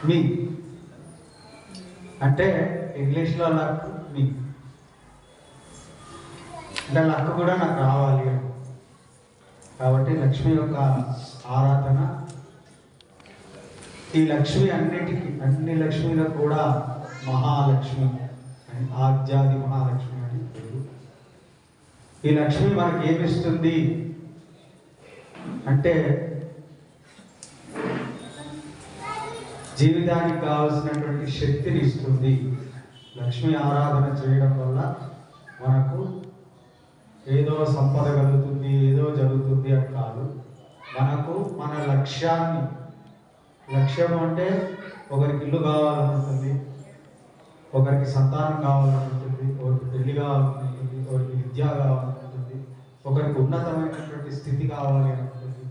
మీ అంటే ఇంగ్లీష్లో లక్ మీ అంటే లక్ కూడా నాకు రావాలి. కాబట్టి లక్ష్మి యొక్క ఆరాధన, ఈ లక్ష్మి అన్ని లక్ష్మిలకు కూడా మహాలక్ష్మి అని, ఆద్యాది మహాలక్ష్మి అని పేరు. ఈ లక్ష్మి మనకి ఏమిస్తుంది అంటే జీవితానికి కావాల్సినటువంటి శక్తిని ఇస్తుంది. లక్ష్మి ఆరాధన చేయడం వల్ల మనకు ఏదో సంపద కలుగుతుంది, ఏదో జరుగుతుంది అని కాదు. మనకు మన లక్ష్యాన్ని, లక్ష్యం అంటే ఒకరికి ఇల్లు కావాలనుంటుంది, ఒకరికి సంతానం కావాలనుంటుంది, ఒకరికి పెళ్లి కావాలనుంటుంది, ఒకరికి విద్య కావాలనుంటుంది, ఒకరికి ఉన్నతమైనటువంటి స్థితి కావాలి అనుంటుంది.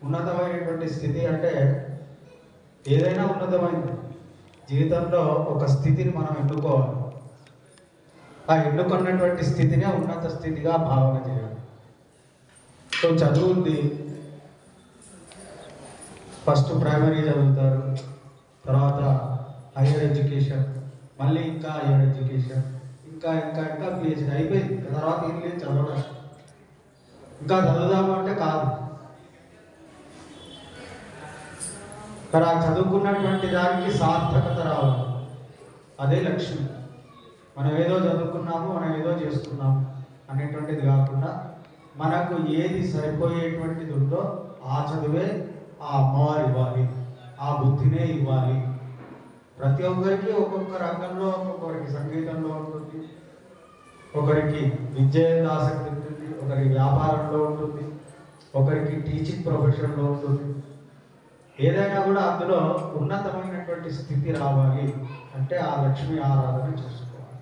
ఉన్నతమైనటువంటి స్థితి అంటే ఏదైనా ఉన్నతమైనది. జీవితంలో ఒక స్థితిని మనం ఎన్నుకోవాలి. ఆ ఎన్నుకున్నటువంటి స్థితినే ఉన్నత స్థితిగా భావన చేయాలి. సో చదువు ఉంది, ఫస్ట్ ప్రైమరీ చదువుతారు, తర్వాత హైయర్ ఎడ్యుకేషన్, మళ్ళీ ఇంకా హైయర్ ఎడ్యుకేషన్, ఇంకా ఇంకా ఇంకా పిహెచ్డి అయిపోయింది. తర్వాత ఏం లేదు చదవడం, ఇంకా చదువుదాము అంటే కాదు. మరి ఆ చదువుకున్నటువంటి దానికి సార్థకత రావాలి, అదే లక్ష్యం. మనం ఏదో చదువుకున్నాము, మనం ఏదో చేస్తున్నాము అనేటువంటిది కాకుండా మనకు ఏది సరిపోయేటువంటిది ఉందో ఆ చదువే ఆ అమ్మవారు ఇవ్వాలి, ఆ బుద్ధినే ఇవ్వాలి. ప్రతి ఒక్కరికి ఒక్కొక్క రంగంలో, ఒక్కొక్కరికి సంగీతంలో ఉంటుంది, ఒకరికి విద్య ఆసక్తి ఉంటుంది, ఒకరికి వ్యాపారంలో ఉంటుంది, ఒకరికి టీచింగ్ ప్రొఫెషన్లో ఉంటుంది. ఏదైనా కూడా అందులో ఉన్నతమైనటువంటి స్థితి రావాలి అంటే ఆ లక్ష్మి ఆరాధన చేసుకోవాలి.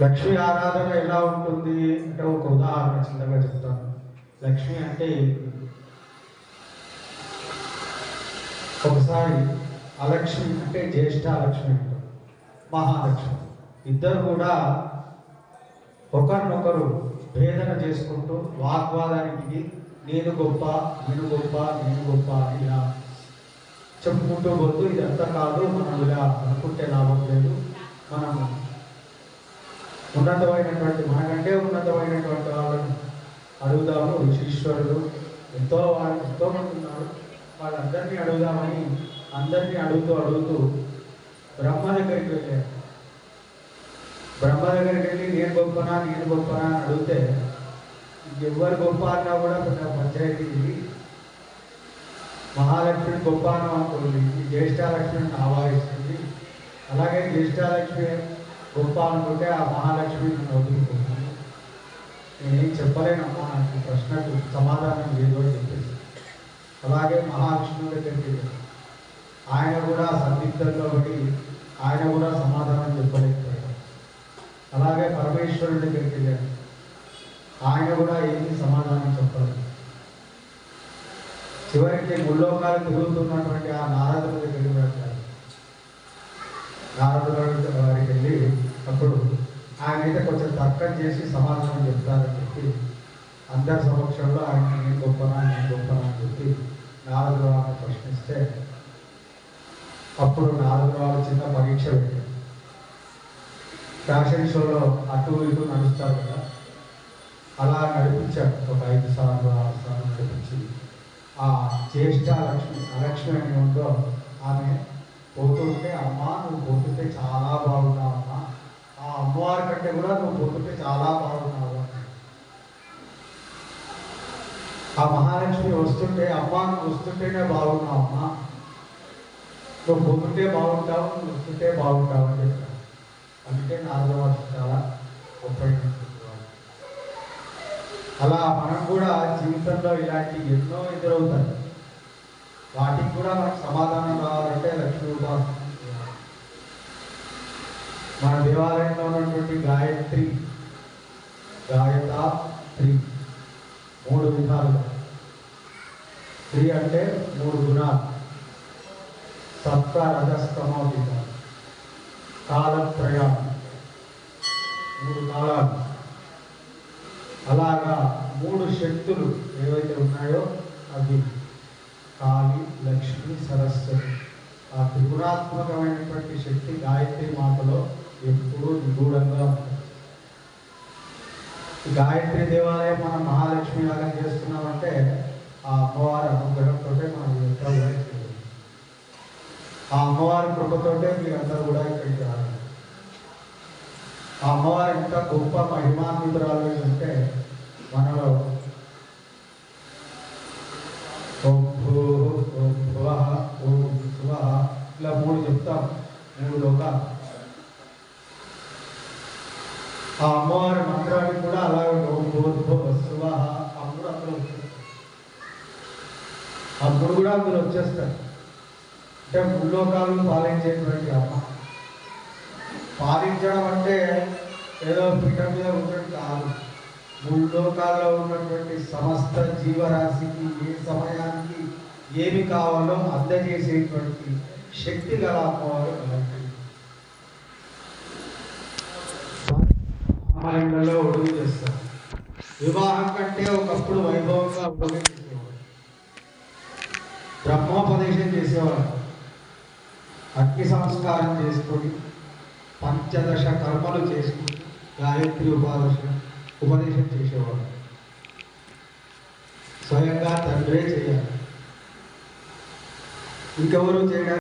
లక్ష్మి ఆరాధన ఎలా ఉంటుంది అంటే ఒక ఉదాహరణ చిన్నగా చెప్తాను. లక్ష్మి అంటే ఒకసారి అలక్ష్మి అంటే జ్యేష్ఠ లక్ష్మి అంటారు, మహాలక్ష్మి. ఇద్దరు కూడా ఒకరినొకరు భేదన చేసుకుంటూ వాగ్వాదానికి నేను గొప్ప, నేను గొప్ప, నేను గొప్ప అని ఇలా చెప్పుకుంటూ పోతూ ఇదంతా కాదు, మనం ఇలా అనుకుంటే లాభం లేదు, మనం ఉన్నతమైనటువంటి మనకంటే ఉన్నతమైనటువంటి వాళ్ళని అడుగుదాము. ఋషీశ్వరులు ఎంతో మంది ఉన్నారు, వాళ్ళందరినీ అడుగుదామని అందరినీ అడుగుతూ బ్రహ్మ దగ్గరికి వెళ్ళారు. బ్రహ్మ దగ్గరికి వెళ్ళి నేను గొప్పనా అని అడిగితే ఎవరు గొప్ప అన్నా కూడా పెద్ద పంచాయతీ. మహాలక్ష్మిని గొప్ప అన్నం అనుకోండి, ఈ జ్యేష్ఠాలక్ష్మిని ఆవాహిస్తుంది. అలాగే జ్యేష్ఠాలక్ష్మి గొప్ప అనుకుంటే ఆ మహాలక్ష్మి వదులుకుంటుంది. నేనేం చెప్పలేనమ్మా, నాకు ప్రశ్నకు సమాధానం లేదు అని చెప్పేసి అలాగే మహావిష్ణువు దగ్గరికి ఆయన కూడా సందిగ్ధంలో పడి ఆయన కూడా సమాధానం చెప్పలేకపోయాడు. అలాగే పరమేశ్వరుడి దగ్గరికి వెళ్ళాడు, ఆయన కూడా ఏమీ సమాధానం చెప్పలేదు. చివరికి ముల్లోకాలు తిరుగుతున్నటువంటి ఆ నారదుడి దగ్గరికి వెళ్ళాడు. నారదుడి వారికి వెళ్ళి అప్పుడు ఆయన అయితే కొంచెం తర్కం చేసి సమాధానం చెప్తారని చెప్పి అందరి సమక్షంలో ఆయన నేను గొప్పనా అని చెప్పి నారదుడు వారిని ప్రశ్నిస్తే అప్పుడు నారదుడు వారు చిన్న పరీక్ష పెట్టారు. ఫ్యాషన్ షోలో అటు ఇటు నడుస్తారు కదా, అలా నడిపించాడు. ఒక 5 సార్లు 6 సార్లు నడిపించి ఆ జ్యేష్ఠ అలక్ష్మి అని ఉందో ఆమె పోతుంటే, అమ్మా నువ్వు పోతుంటే చాలా బాగున్నావు అమ్మా, ఆ అమ్మవారి కంటే కూడా నువ్వు పోతుంటే చాలా బాగున్నావు. ఆ మహాలక్ష్మి వస్తుంటే, అమ్మా నువ్వు వస్తుంటేనే బాగున్నావు అమ్మా, నువ్వు పోతుంటే బాగుంటావు, నువ్వు వస్తుంటే బాగుంటావు అని చెప్పాను. అందుకే నాలుగో వర్షం చాలా గొప్ప. అలా మనం కూడా జీవితంలో ఇలాంటి ఎన్నో ఎదురవుతాయి. వాటికి కూడా మనకు సమాధానం రావాలంటే లక్ష్మీ ఉపాసన. మన దేవాలయంలో ఉన్నటువంటి గాయత్రి 3 విధాలుగా. 3 అంటే 3 గుణాలు, సప్త రజస్తమో విధాలు, కాలత్రయాలు 3 కాలాలు. అలాగా 3 శక్తులు ఏవైతే ఉన్నాయో అవి కాళి, లక్ష్మి, సరస్వతి, ఆ త్రిగుణాత్మకమైనటువంటి శక్తి గాయత్రి మాతలో ఎప్పుడూ నిగూఢంగా ఉంటుంది. గాయత్రి దేవాలయం మనం మహాలక్ష్మి యాగం చేస్తున్నామంటే ఆ అమ్మవారి అనుగ్రహంతో మనం ఇదంతా కూడా చేయాలి. ఆ అమ్మవారి కృపతోటే మీరందరూ కూడా ఇక్కడికి రావాలి. ఆ అమ్మవారి ఎంత గొప్ప మహిమాన్వితురాలు అంటే మనలో ఓం భూః, ఓం భువః, ఓం శువః ఇలా 3 చెప్తాం, 3 లోకాలు. ఆ అమ్మవారి మంత్రానికి కూడా అలాగే ఓం భూర్భువః స్వః అప్పుడు అందులో వచ్చేస్తారు. అప్పుడు కూడా అందులో వచ్చేస్తారు. అంటే ముల్లోకాలను పాలించేటువంటి అమ్మ. పాలించడం అంటే ఏదో పీఠం మీద ఉండడం కాదు. ముల్లోకాల్లో ఉన్నటువంటి సమస్త జీవరాశికి ఏ సమయానికి ఏమి కావాలో అందజేసేటువంటి శక్తి గల అమ్మవారు అమ్మాయిలలో ఒడుగు చేస్తారు. వివాహం కంటే ఒకప్పుడు వైభవంగా ఒడుగు చేసేవారు, బ్రహ్మోపదేశం చేసేవారు, అగ్ని సంస్కారం చేసుకొని పంచదశ కర్మలు చేసుకుని గాయత్రి ఉపదేశం చేసేవాడు. స్వయంగా తండ్రే చేయాలి, ఇంకెవరు చేయడానికి